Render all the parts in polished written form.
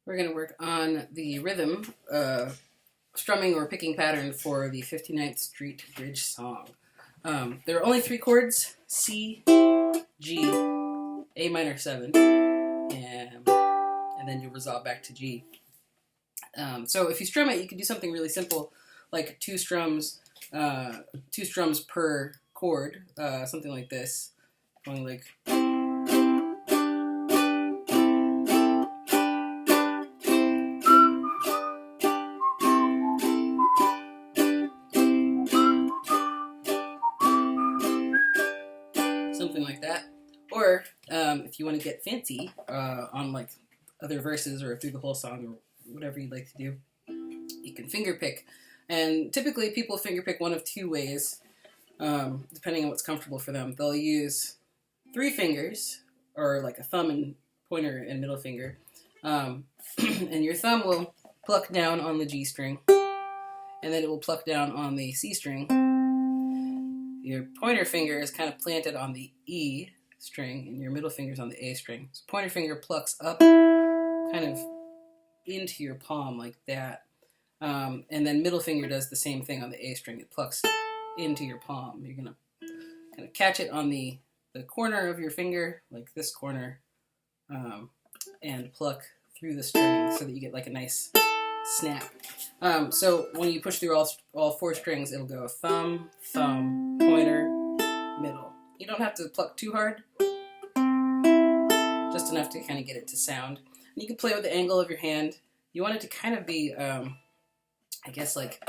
We're going to work on the rhythm, strumming or picking pattern for the 59th Street Bridge song. There are only 3 chords: C, G, A minor 7, and then you resolve back to G. So if you strum it, you can do something really simple, like 2 strums per chord, something like this, going like. Something like that. Or if you want to get fancy on like other verses or through the whole song or whatever you'd like to do, you can finger pick. And typically people finger pick one of 2 ways, depending on what's comfortable for them. They'll use 3 fingers, or like a thumb and pointer and middle finger, and your thumb will pluck down on the G string, and then it will pluck down on the C string. Your pointer finger is kind of planted on the E string, and your middle finger is on the A string. So pointer finger plucks up kind of into your palm like that. And then middle finger does the same thing on the A string. It plucks into your palm. You're going to kind of catch it on the corner of your finger, like this corner, and pluck through the string so that you get like a nice snap. So when you push through all 4 strings, it'll go thumb, thumb, pointer, middle. You don't have to pluck too hard, just enough to kind of get it to sound. And you can play with the angle of your hand. You want it to kind of be, I guess like,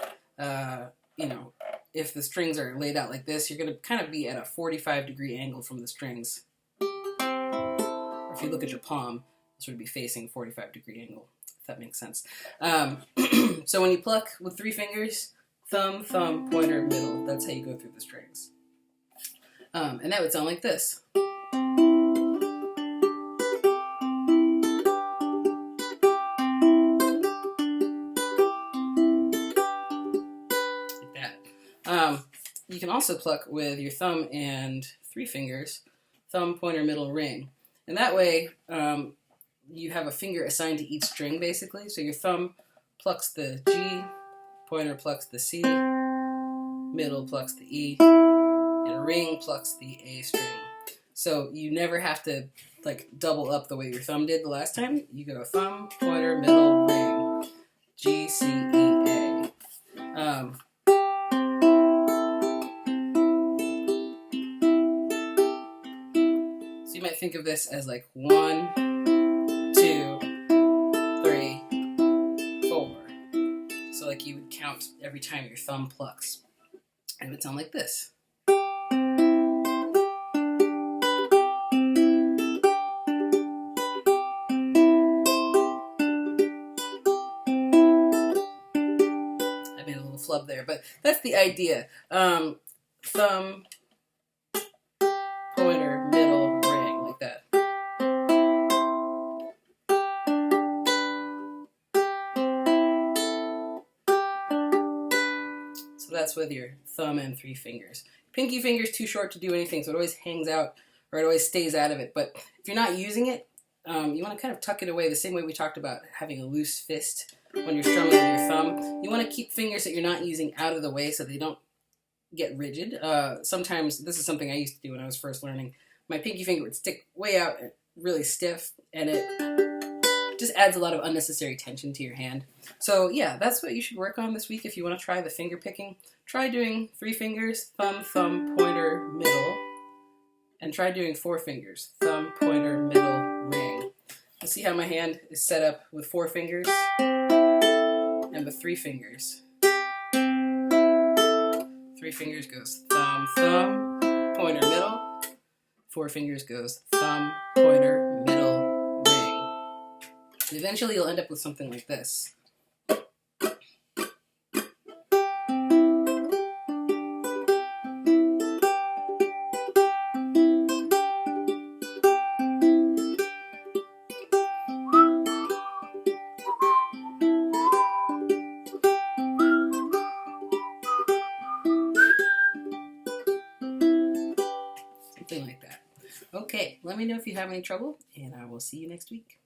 if the strings are laid out like this, you're going to kind of be at a 45-degree angle from the strings. Or if you look at your palm, this would be facing 45-degree angle. That makes sense. So when you pluck with 3 fingers, thumb, thumb, pointer, middle, that's how you go through the strings. And that would sound like this. Like that. You can also pluck with your thumb and 3 fingers, thumb, pointer, middle, ring. And that way, you have a finger assigned to each string, basically. So your thumb plucks the G, pointer plucks the C, middle plucks the E, and ring plucks the A string. So you never have to like double up the way your thumb did the last time. You go thumb, pointer, middle, ring, G, C, E, A. So you might think of this as like 1, 2, 3, 4. So like you would count every time your thumb plucks. And it would sound like this. I made a little flub there, but that's the idea. Thumb, pointer, middle, ring, like that. So that's with your thumb and 3 fingers. Pinky finger's too short to do anything, so it always hangs out, or it always stays out of it. But if you're not using it, you want to kind of tuck it away the same way we talked about having a loose fist when you're strumming with your thumb. You want to keep fingers that you're not using out of the way so they don't get rigid. Sometimes, this is something I used to do when I was first learning, my pinky finger would stick way out, really stiff, and it just adds a lot of unnecessary tension to your hand. So yeah, that's what you should work on this week if you want to try the finger picking. Try doing 3 fingers, thumb, thumb, pointer, middle, and try doing 4 fingers, thumb, pointer, middle, ring. You see how my hand is set up with 4 fingers and with 3 fingers. 3 fingers goes thumb, thumb, pointer, middle. 4 fingers goes thumb, pointer, middle, ring. And eventually you'll end up with something like this. Something like that. Okay, let me know if you have any trouble, and I will see you next week.